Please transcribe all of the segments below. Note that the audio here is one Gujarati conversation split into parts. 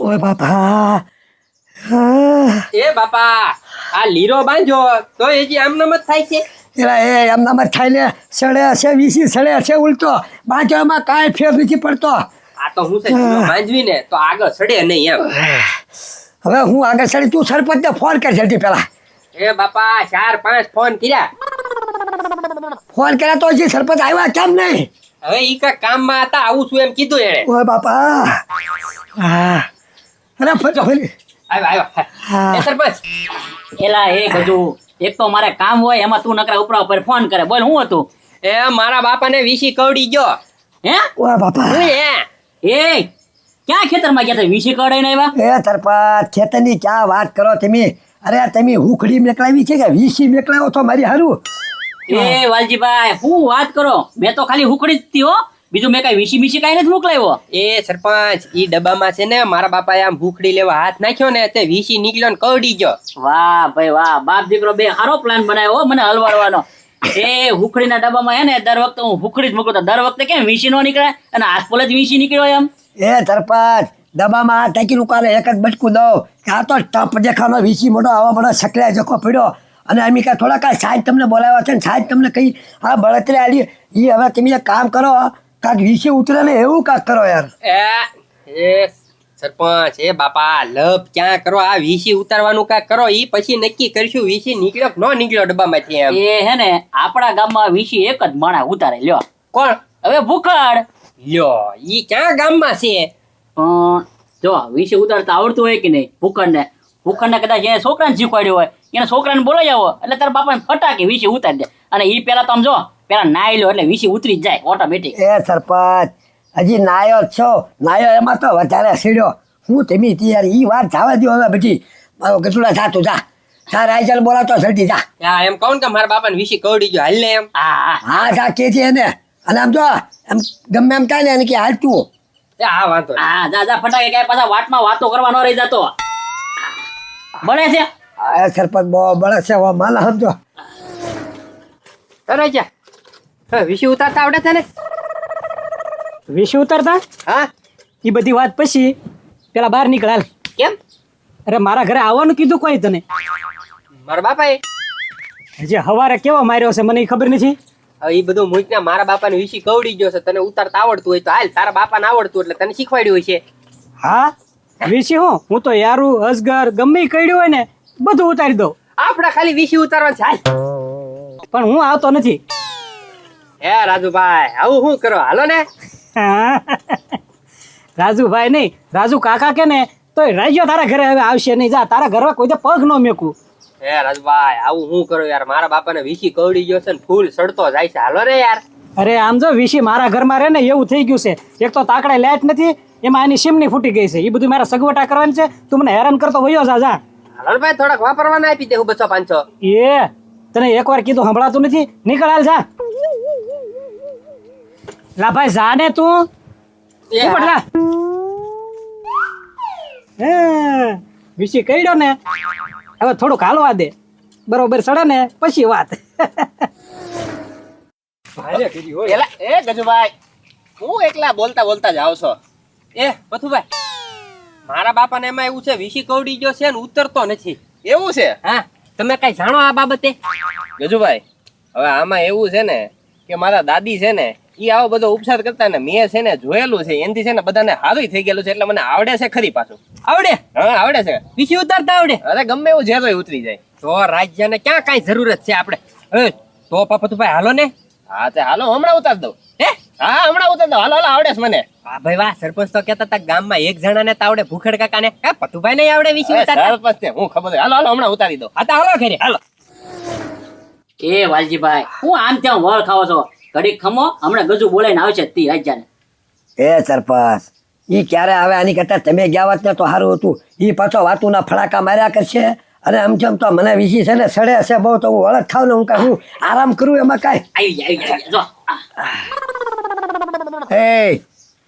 ઓય બાપા એ બાપા આ લીરો બાંધો તો હજી આમનામ જ થાય છે. એલા એ એમના માં થાય ને સડે હશે વીસી સડે હશે ઉલટો બાજવામાં કાંઈ ફેર નથી પડતો. આ તો હું છે લીરો બાંધવી ને તો આગળ સડે નહીં એમ. હવે હું આગળ સડી તું સરપંચને ફોન કર જલ્દી પેલા. એ બાપા 4-5 ફોન કર્યા. ફોન કર્યા તો હજી સરપંચ આવ્યા કેમ નહીં? હવે ઈ કા કામમાં હતા આવું છું એમ કીધું એને. ઓય બાપા હા અરે ફરી આવ્યો હા. એ સરપંચ એલા એ બધું એક તો મારે કામ હોય એમાં તું નકરા ઉપરા ઉપર ફોન કરે. બોલ હું હતું? એ મારા બાપાને વીસી કવડી ગયો. હે ઓય બાપા હું એ ક્યાં ખેતરમાં ગયા તા વીસી કડાઈને આવ્યા? એ સરપંચ ખેતરની ક્યાં વાત કરો તમે? અરે તમે હુખડી મેકલાવી છે કે વીસી મેકલાવો તો મારી હારું? એ વાલજીભાઈ હું વાત કરો? મેં તો ખાલી હુકડી જ હતી હો, બીજું મેં કઈ વીસી બીસી કઈ નથી મોકલાવ્યો. એ સરપંચ ઈ ડબ્બામાં છે ને મારા બાપાએ આમ ભૂખડી લેવા હાથ નાખ્યો ને તે વીસી નીકળ્યો ને કવડી ગયો. વાહ ભાઈ વાહ, બાપ દીકરો બે સારો પ્લાન બનાવ્યો હો મને હલવાડવાનો. એ હુકડીના ડબ્બામાં હે ને દર વખતે હું હુકડી જ મોકલતો, દર વખતે કેમ વીસી નો નીકળે અને આસપોલે જ વીસી નીકળ્યો એમ. એ સરપંચ ડબ્બામાં ટાંકીનું કાલે એક જ બટકું દઉં આ તો ટપ દેખાનો વીસી મોટો આવા મોટો સકલાય જકો પડ્યો અને અમે કાંઈ થોડા કાંઈ સાહેબ તમને બોલાવ્યા છે ને સાહેબ તમને કઈ આ બળતરે આલી એ હવે તમે એક કામ કરો કાંઈક વીસી ઉતરે ને એવું કાંઈક કરો યાર. એ સરપંચ એ બાપા લપ ક્યાં કરો, આ વીસી ઉતારવાનું કાંઈક કરો ઈ પછી નક્કી કરશું વીસી નીકળ્યો કે ન નીકળ્યો ડબ્બામાંથી એમ. એ હે ને આપણા ગામમાં વીસી એક જ માણા ઉતારે લ્યો. કોણ? હવે ભૂખડ. લ્યો ઈ ક્યાં ગામમાં છે? જો વીસી ઉતારતા આવડતું હોય કે નહીં ભૂખડને કદાચ એને છોકરાને શીખવાડ્યું હોય એને છોકરાને બોલાવી આવો એટલે તારા બાપાને ફટાકે વીસી ઉતારી દે અને ઈ પેલા તો આમ જો પેલા નાઈ લો એટલે વીસી ઉતરી જ જાય ઓટોમેટિક. એ સરપંચ હજી નાયો જ છો, નાયો એમાં તો વધારે સીડ્યો હું તમે યાર એ વાત જવા દો હવે બધી મારો ગટુડા જા તું જા જા રાયચલ બોલાવતો જલ્દી જા. હા એમ કહું ને કે મારા બાપાને વીસી કવડી ગયો હાલ ને એમ. હા હા જા કે છે એને અને આમ જો એમ ગમે એમ થાય ને એને કે હાલ તું. હા વાંધો નહીં. હા જા ફટાકે ક્યાંય પાછા વાટમાં વાતો કરવા ન રહી જતો. બને છે આ સરપંચ બહુ બળે છે હવે માલા સમજો. અરે જા વીસી ઉતારતા આવડે છે ને? વીસી ઉતારતા હા એ બધી વાત પછી પેલા બહાર નીકળ હાલ. કેમ? અરે મારા ઘરે આવવાનું કીધું કોઈ તને? મારા બાપાએ હજી હવારે કેવો માર્યો છે મને ઈ ખબર નથી. હવે ઈ બધું મૂકને મારા બાપાને વીસી કવડી ગયો છે, તને ઉતારતા આવડતું હોય તો હાલ, તારા બાપાને આવડતું એટલે તને શીખવાડ્યું હોય છે. હા વીસી હું તો યારું અસગર ગમે ઈ કર્યું હોય ને બધું ઉતારી દઉં આપડા ખાલી વીસી ઉતારવાનું છે હાલ. પણ હું આવતો નથી. હે રાજુભાઈ આવું શું કરો હાલો ને. રાજુભાઈ નહીં રાજુ કાકા કે ને તો રાજ્યો તારા ઘરે હવે આવશે નહીં. જા તારા ઘરે કોઈ પગ ન મેકું. હે રાજુભાઈ આવું શું કરો યાર, મારા બાપાને વીસી કવડી ગયો છે ને ફૂલ સડતો જાય છે, હાલો ને યાર. અરે આમ જો વીસી મારા ઘરમાં રહે ને એવું થઈ ગયું છે. એક તો તાકડે લાઈટ નથી એમાં આની સિમની ફૂટી ગઈ છે. એ બધું મારા સગવટા કરવાની છે. તું મને હેરાન કરતો વયો જા જા. હાલો ને ભાઈ થોડાક વાપરવાના આપી દે હું 200-500. એ તને એકવાર કીધું સંભળાતું નથી? નીકળ હાલ જા. લા ભાઈ જા ને તું. એ ઉપર જા. વીસી કઈડો ને હવે થોડુંક હાલવા દે, બરોબર સડે ને પછી વાત. પેલા એ ગજુભાઈ હું એકલા બોલતા બોલતા જાવ છો. એ પથુભાઈ મારા બાપાને એમાં એવું છે વીસી કવડી ગયો છે ને ઉતરતો નથી. એવું છે? હા તમે કઈ જાણો આ બાબતે? ગજુભાઈ હવે આમાં એવું છે ને કે મારા દાદી છે ને ઈ આવો બધો ઉપચાર કરતા ને મેં છે ને જોયેલું છે એનથી છે ને બધાને હારું થઈ ગયેલું છે એટલે મને આવડે છે ખરી પાછું. આવડે? હા આવડે છે. વીસી ઉતારતા આવડે? અરે ગમે એવું જેરોય ઉતરી જાય. તો રાજ્યને ક્યાં કઈ જરૂરત છે આપણે? તો પથુભાઈ હાલો ને. હા તે હાલો હમણાં ઉતાર દઉં. હે હા હમણાં ઉતાર દઉં. હાલો હાલો આવડે છે મને. હા ભાઈ વાહ, સરપંચ તો કેતા હતા ગામમાં એક જણાને તો આવડે, ભૂખડ કાકાને. હે પથુભાઈ નહીં આવડે વીસી ઉતારતા? સરપંચ ને હું ખબર છે. હાલો હાલો હમણાં ઉતારી દઉં. હા તો હાલો ઘરે હાલો. એ વાલજીભાઈ હું આમ ત્યાં વળ ખાવો છો? ઘડીક ખમો, હમણાં ગજુ બોલાઈને આવશે તી રાજ્યાને. એ સરપંચ એ ક્યારે આવે આની કરતા તમે ગયા વાત ને તો સારું હતું. એ પાછો વાતુના ફડાકા માર્યા કરશે અને આમ જેમ તો મને વીસી છે ને સડે હશે બહુ તો હું વળત ખાવ ને હું કાંઈ હું આરામ કરું એમાં કાંઈ. આવી જો એ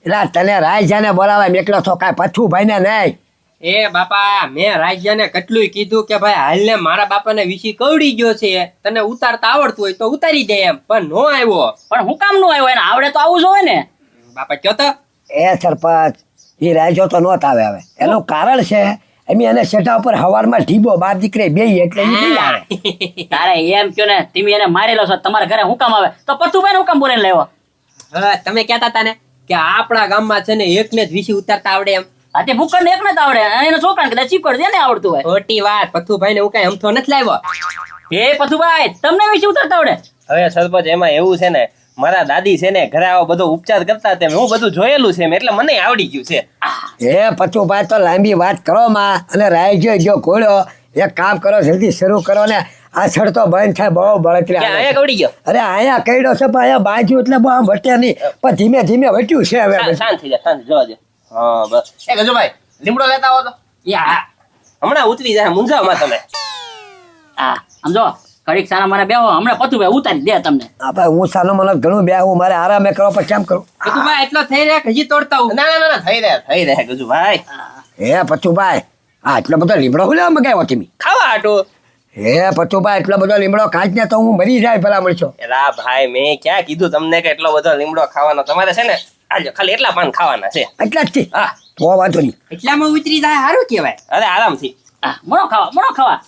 એટલે તને રાયજાને બોલાવા મેકલો છો કાંઈ પથ્થુભાઈ ને નહીં? એ બાપા મેં રાજ્યને કેટલું કીધું કે ભાઈ હાલ ને મારા બાપાને વીસી કવડી ગયો છે, તને ઉતારતા આવડતું હોય તો ઉતારી દે એમ, પણ નો આવ્યો. પણ હું કામ નું આવ્યો? એને આવડે તો આવું જ હોય ને. બાપા કયો તો એ સરપંચ એ રાજો તો નહોત આવે હવે એનું કારણ છે એમ એને સેઠા ઉપર હવારમાં ઢીબો બાપ દીકરે બે એટલે ઈ નહીં આવે. તારે એમ કયો ને તમે એને મારેલો છો તમારા ઘરે હું કામ આવે તો પથુભાઈ હું કામ બોલાઈને લેવો હા તમે કહેતા હતા ને કે આપણા ગામમાં છે ને એકને જ વીસી ઉતારતા આવડે એમ. આ તે ભૂખંડ એક ને જ આવડે અને એના છોકરાને કદાચ શીખવાડ દે ને આવડતું હોય. ખોટી વાત, પથુભાઈ ને હું કઈ અમથો નથી લાવ્યો. એ પથુભાઈ તમને વિશે ઉતરતા આવડે? હવે સરપંચ એમાં એવું છે ને મારા દાદી છે ને ઘરે આવો બધો ઉપચાર કરતા તેમ હું બધું જોયેલું છે એટલે મને આવડી ગયું છે. એ પચુભાઈ તો લાંબી વાત કરો માં અને રાયજો જો ઘોડ્યો એક કામ કરો જલ્દી શરૂ કરો ને આ સડતો બંધ થાય બહુ બળતરી ક્યાં આવે અહીંયા છે. કવડી ગયો? અરે અહીંયા કઈડો છે પણ અહીંયા બાજુ એટલે બહુ આમ વટ્યા નહીં પણ ધીમે ધીમે વટ્યું છે હવે શાંત થઈ જા, શાંત જોવા દે. હા બસ. એ ગજુભાઈ લીમડો લેતા આવો તો. યા હમણાં ઉતરી જાય મૂંઝામાં તમે. હા સમજો ઘડીક સારા મને બેહો હમણાં પથુભાઈ ઉતારી દે તમને. આપણે હું સાનો મને ઘણું બે હું મારે આરામે કરો પછી કેમ કરું પથુભાઈ એટલો થઈ રહ્યા હજી તોડતા હું. ના ના ના થઈ રહે ગજુભાઈ. હે પચુભાઈ આ એટલો બધો લીમડો હું લેવા મગાવ્યો તમે ખાવા હાટું. હે પચુભાઈ એટલો બધો લીમડો કાંચ ને તો હું મરી જાય ભલા મળશો. એલા ભાઈ મેં ક્યાં કીધું તમને કે એટલો બધો લીમડો ખાવાનો તમારે છે ને આજો ખાલી એટલા પાન ખાવાના છે. એટલા જ થી હા તો વાંધો નહીં. એટલામાં ઉતરી જાય સારું કહેવાય. અરે આરામથી. હા મણો ખાવા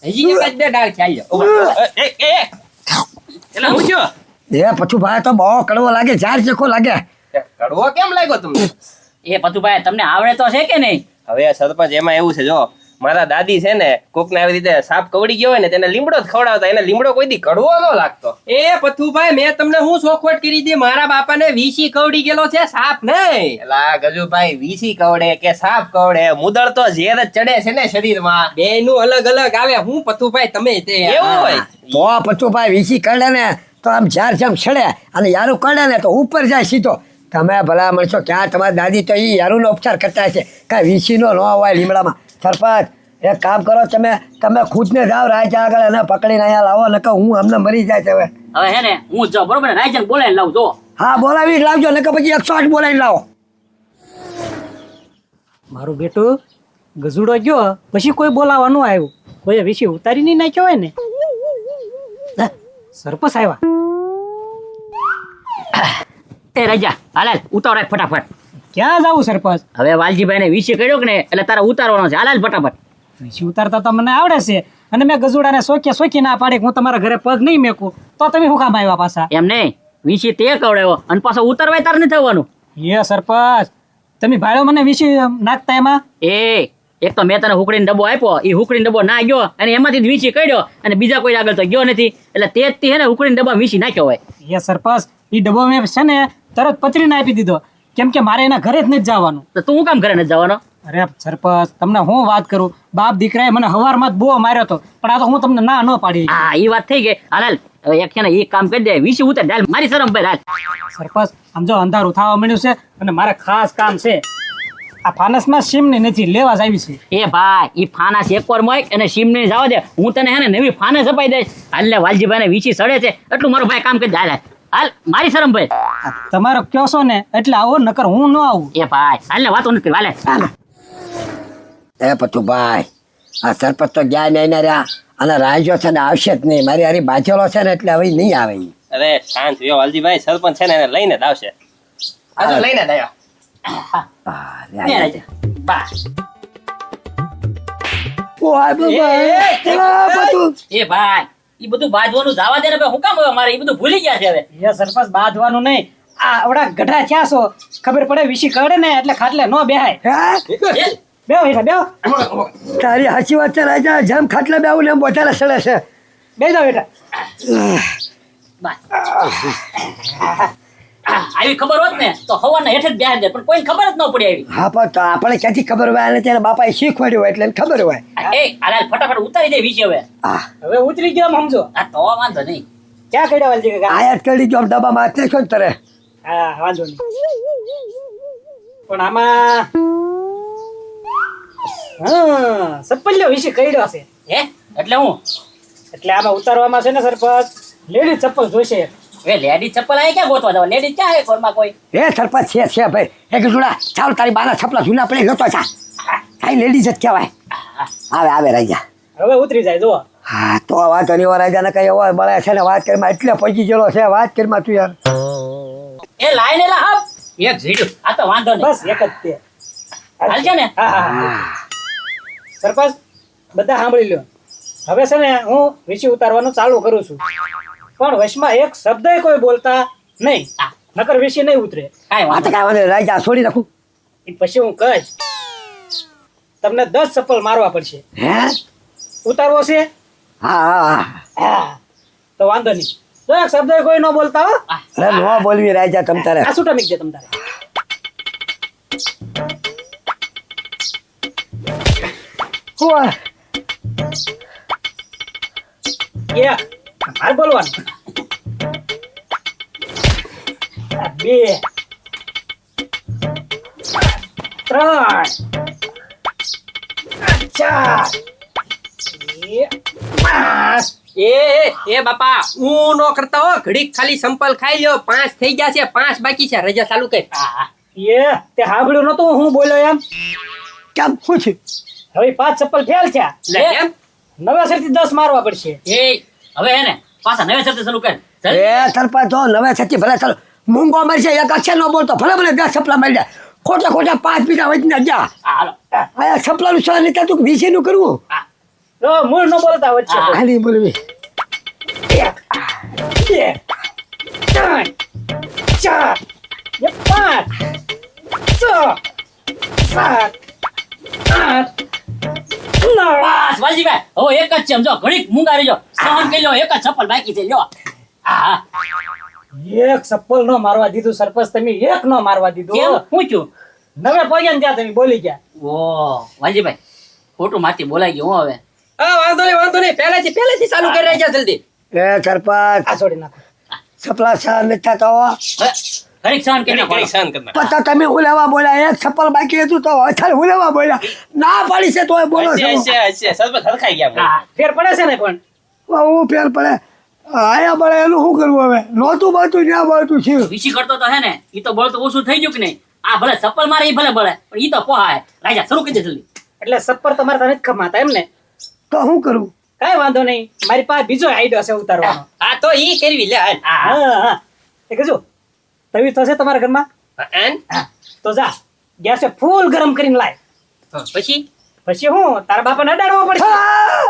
હજી એક જ બે ડાળ ખાઈ લો. એટલે હું છું હે પચુભાઈ તો બહુ કડવો લાગે ઝાડ ચેખો લાગે. કડવો કેમ લાગ્યો તમને? એ પથુભાઈ તમને આવડે તો છે કે નહીં? હવે સરપંચ એમાં એવું છે જો મારા દાદી છે ને કોક ને આવી રીતે સાપ કવડી ગયો હોય ને તેને લીમડો જ ખવડાવતા એને લીમડો કોઈ દી કડવો ન લાગતો. એ પથુભાઈ મેં તમને હું ચોખવટ કરી દી મારા બાપાને વીસી કવડી ગયેલો છે સાપ નહીં. એલા ગજુભાઈ વીસી કવડે કે સાપ કવડે મુદળ તો ઝેર જ ચડે છે ને શરીરમાં. બે નું અલગ અલગ આવે. હું પથુભાઈ તમે તે એવું હોય તો પચુભાઈ વીસી કરડે ને તો આમ ઝાડ જેમ છડે અને યારું કરડે ને તો ઉપર જાય સીધો. તમે ભલા મળશો ક્યાં તમારી દાદી તો એ યારુંનો ઉપચાર કરતા છે કાંઈ વીસીનો ન હોય લીમડામાં. સરપંચ એક કામ કરો તમે ખુદને જાઓ રાજા આગળ અને પકડીને અહીંયા લાવો નકર હું અમને મરી જાય છે હવે. હવે હે ને હું જો બરોબર રાયજન બોલાઈને લાવું જો. હા બોલાવી જ લાવજો નકર પછી 108 બોલાવીને લાવો. મારું બેટું ગજુડો ગયો પછી કોઈ બોલાવા ન આવ્યું કોઈ વિશે ઉતારી નહીં નાખ્યો હોય ને લે, સરપંચ આવ્યા. એ રાજા હાલ ઉતાવળ રાખ ફટાફટ. ક્યાં જાવું સરપંચ? હવે વાલજીભાઈ ને વિશે કર્યો કે ને એટલે તારા ઉતારવાનો છે. હાલ ફટાફટ. વિશે ઉતારતા તો મને આવડે છે અને મેં ગજુડાને સોખી ના પાડી કે હું તમારા ઘરે પગ નહીં મેકું તો તમે શું કામ આવ્યા પાછા? એમ નહીં વિશે તે કવડાવ્યો અને પાછો ઉતારવાય તાર નથી થવાનું. એ સરપંચ તમે ભાડો મને વિશે નાખતા એમાં એક તો મેં તને હુકડીનો ડબ્બો આપ્યો એ હુકડીનો ડબ્બો ના ગયો અને એમાંથી જ વીસી કાઢ્યો અને બીજા કોઈ આગળ તો ગયો નથી એટલે તે જ હે ને હુકડીનો ડબ્બા વીસી નાખ્યો હોય. એ સરપંચ એ ડબ્બો મેં છે ને તરત પતરીને આપી દીધો કેમ કે મારે એના ઘરે જ નથી જવાનું. તો તું શું કામ ઘરે નથી જવાનો? અરે સરપંચ તમને હું વાત કરું બાપ દીકરાએ મને હવારમાં જ બહુ માર્યો હતો પણ આ તો હું તમને ના ન પાડી. હા એ વાત થઈ ગઈ. હાલ હવે એક છે ને એ કામ કરી દે વિશે ઉતાર હાલ મારી શરમ ભાઈ હાલ. સરપંચ આમ જો અંધારું થવા મળ્યું છે અને મારે ખાસ કામ છે. આ ફાનસમાં સીમની નથી લેવા જ આવી છે. એ ભાઈ ઈ ફાનસ એકવાર મોય અને સીમ ને જવા દે હું તને હે ને નવી ફાનસ અપાઈ દઈશ. હાલ ને વાલજીભાઈ ને વીસી સડે છે એટલું મારો ભાઈ કામ કરી દે. હાલ હાલ મારી શરમ ભાઈ. તમારો કયો છો ને એટલે આવો નકર હું ન આવું. એ ભાઈ હાલ ને વાતો નથી હાલે. એ પચુભાઈ આ સરપંચ તો ગયા નહીં ને રહ્યા અને રાજો છે ને આવશે જ નહીં મારી હારી બાજેલો છે ને એટલે હવે નહીં આવે ઈ. અરે શાંત રહ્યો વાલજીભાઈ સરપંચ છે ને એને લઈને જ આવશે. આજો લઈને જ આવ્યો. હા, લે એ આ. રાજા. બા. ઓય બાબા, એ પચુ. એ ભાઈ ઈ બધું બાજવાનું જવા દે ને ભાઈ હું કામ હવે મારે ઈ બધું ભૂલી ગયા છે હવે. એ સરપંચ બાંધવાનું નહીં આ આવડા ગઢા ક્યાં છો ખબર પડે વિશી કડે ને એટલે ખાટલે ન બેહાય. હે? એ, બેહો હેઠા બેહો તારી હાચી વાત છે રાજા જેમ ખાટલે બેવું ને એમ બોટાલે સડે છે. બે જાઓ હેઠા. બસ. આવી ખબર હોત ને તો હવાના હેઠે જ બેહાડી દે પણ કોઈને ખબર જ ન પડી આવી. હા પણ તો આપણે ક્યાંથી ખબર હોય અને તેના બાપાએ શીખવાડ્યું હોય એટલે એને ખબર હોય. એ હાલ ફટાફટ ઉતારી દે વિશે હવે. હા હવે ઉતરી ગયો આમ સમજો. આ તો વાંધો નહીં. ક્યાં કર્યા વાલજી કાકા? આયાત કરી જો ડબ્બામાં હાથ નાખ્યો ને તરે. હા વાંધો નહીં પણ આમાં હા સપલ્યો વિશે કર્યો છે હે એટલે હું એટલે આમાં ઉતારવામાં છે ને સરપંચ લેડીઝ ચપ્પલ જોઈશે. હવે લેડીઝ ચપ્પલ આવી ક્યાં ગોતવા જવા? લેડીઝ ક્યાં હે ઘરમાં કોઈ? હે સરપંચ છે ભાઈ એક જોડા ચાલ તારી બાના છપલા જૂના પડે લેતો છા કાંઈ લેડીઝ જ કહેવાય. આવે રાજા. હવે ઉતરી જાય જો. હા તો વાંધો નહીં રાજાને કઈ એવો મળે છે ને વાત કરીમાં એટલે પહોંચી ગયેલો છે વાત કરીમાં તું યાર. એ લાઈને લા હપ એક જીડ્યું. આ તો વાંધો નહીં બસ એક જ તે હાલશે ને હા હા હા. સરપંચ બધા સાંભળી લ્યો. હવે છે ને હું વીછી ઉતારવાનું ચાલુ કરું છું, પણ વચમાં એક શબ્દ કોઈ બોલતા નહીં, નકર વીછી નહીં ઉતરે. કાંઈ આ વાંધો તો કાંઈ વાંધો નહીં, રાજા છોડી રાખું. એ પછી હું કહીશ તમને 10 ચપ્પલ મારવા પડશે. હે ઉતારવો છે? હા હા હા તો વાંધો નહીં. જો એક શબ્દ કોઈ ન બોલતા હો. અરે નો બોલવી રાજા તમ તારે. આ છૂટા મીક દે તમ તારે. હું આ? એક માર બોલવાનું. આ બે, ત્રણ, આ ચાર, એ પાંચ. એ બાપા હું નો કરતા હો, ઘડીક ખાલી સંપલ ખાઈ લ્યો. 5 થઈ ગયા છે, 5 બાકી છે. રજા ચાલુ કર. એ તે સાંભળ્યું નતું હું બોલ્યો એમ? કેમ શું છે? હવે 5 ચપ્પલ ફેલ થયા, લે એમ નવેસરથી 10 મારવા પડશે. એ હવે હે ને પાછા નવે શબ્દ શરૂ કર ચાલ. એ સરપંચ જો નવે સચ્ચી ભલે ચાલો મૂંગો મરશે, એક અક્ષર નો બોલતો ભલે ભલે 10 સપલા મળી જાય. ખોટા ખોટા 5 બીજા વચને જા. હાલો આ સપલાનું સર લેતા તું વીસી નું કરવું. જો મૂળ ન બોલતા વચ્ચે. ખાલી બોલવી. એક, બે, ત્રણ, ચાર, ને 5, 6, 7, 8, 9. બસ વાલજીભાઈ હવે એક જ છે સમજો ઘડીક મૂંગા રહેજો સહન કરી લો એક જ ચપ્પલ બાકી છે લ્યો હા એક ચપ્પલ નો મારવા દીધું સરપંચ, તમે એક નો મારવા કેમ દીધું. પૂછ્યું નવે પગ્યા ને ત્યાં તમે બોલી ગયા. ઓ વાલજીભાઈ ખોટું માથી બોલાઈ ગયું હું હવે હા વાંધો નહીં. પહેલેથી ચાલુ કરી રહ્યા જલ્દી. એ સરપંચ આ છોડી નાખો. સપલા સર નથી થતો. ઘડીક સહન કરી નાખો ઘડીક સહન કરી નાખ. પછી તમે ઉલેવા બોલ્યા, એક સપલ બાકી હતું તો અત્યારે ઉલેવા બોલ્યા. ના પાડી છે તોય બોલો છો. હશે. સરપંચ હરખાઈ ગયા. હા ફેર પડે છે ને પણ હું ફેર પડે આયા પડે એનું શું કરવું હવે? નહોતું બળતું જ્યાં બળતું છે. વિશી કરતો તો હે ને ઈ તો બળ તો ઓછું થઈ ગયું કે નહીં આ ભલે ચપ્પલ મારે ઈ ભલે બળે પણ ઈ તો પોહાય રાજા શરૂ કરી દે જલ્દી એટલે સપ્પર તમારે તને જ ખમાતા એમ ને? તો શું કરું? કાંઈ વાંધો નહીં, મારી પાસે બીજો આઈડિયો છે ઉતારવાનો. હા તો ઈ કરવી લે હાલ. હા હા હા એ કહેજો તવી થશે તમારા ઘરમાં? એન? હા તો જા ગેસે ફૂલ ગરમ કરીને લાય. પછી પછી હું તારા બાપાને અડાડવો પડશે. હા!